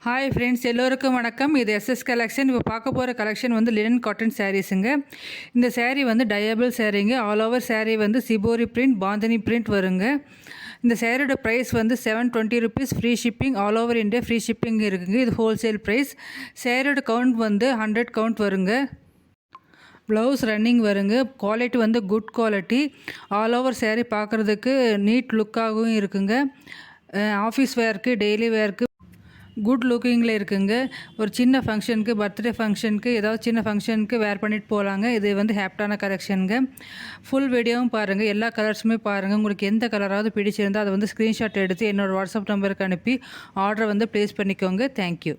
Hi friends, எல்லோருக்கும் வணக்கம். இது எஸ்எஸ் கலெக்ஷன். இப்போ பார்க்க போகிற கலெக்ஷன் வந்து லினன் காட்டன் சாரீஸுங்க. இந்த சாரீ வந்து டயபிள் சாரீங்க. ஆல் ஓவர் சாரீ வந்து சிபோரி பிரிண்ட், பாந்தனி பிரிண்ட் வருங்க. இந்த சாரியோட ப்ரைஸ் வந்து 720 rupees. Free shipping, all over India free shipping இருக்குங்க. இது ஹோல்சேல் ப்ரைஸ். சாரியோட கவுண்ட் வந்து 100 கவுண்ட் வருங்க. ப்ளவுஸ் ரன்னிங் வருங்க. குவாலிட்டி வந்து good quality. All over sari பார்க்குறதுக்கு நீட் லுக்காகவும் இருக்குங்க. ஆஃபீஸ் வேர்க்கு, டெய்லி வேர்க்கு குட் லுக்கிங்கில் இருக்குங்க. ஒரு சின்ன ஃபங்க்ஷனுக்கு, பர்த்டே ஃபங்க்ஷனுக்கு, ஏதாவது சின்ன ஃபங்க்ஷனுக்கு வேர் பண்ணிட்டு போகலாங்க. இது வந்து ஹேப்டான கலெக்ஷனுங்க. ஃபுல் வீடியோவும் பாருங்கள், எல்லா கலர்ஸுமே பாருங்கள். உங்களுக்கு எந்த கலராவது பிடிச்சிருந்தால் அதை வந்து ஸ்க்ரீன்ஷாட் எடுத்து என்னோடய வாட்ஸ்அப் நம்பருக்கு அனுப்பி ஆர்டரை வந்து ப்ளேஸ் பண்ணிக்கோங்க. தேங்க்யூ.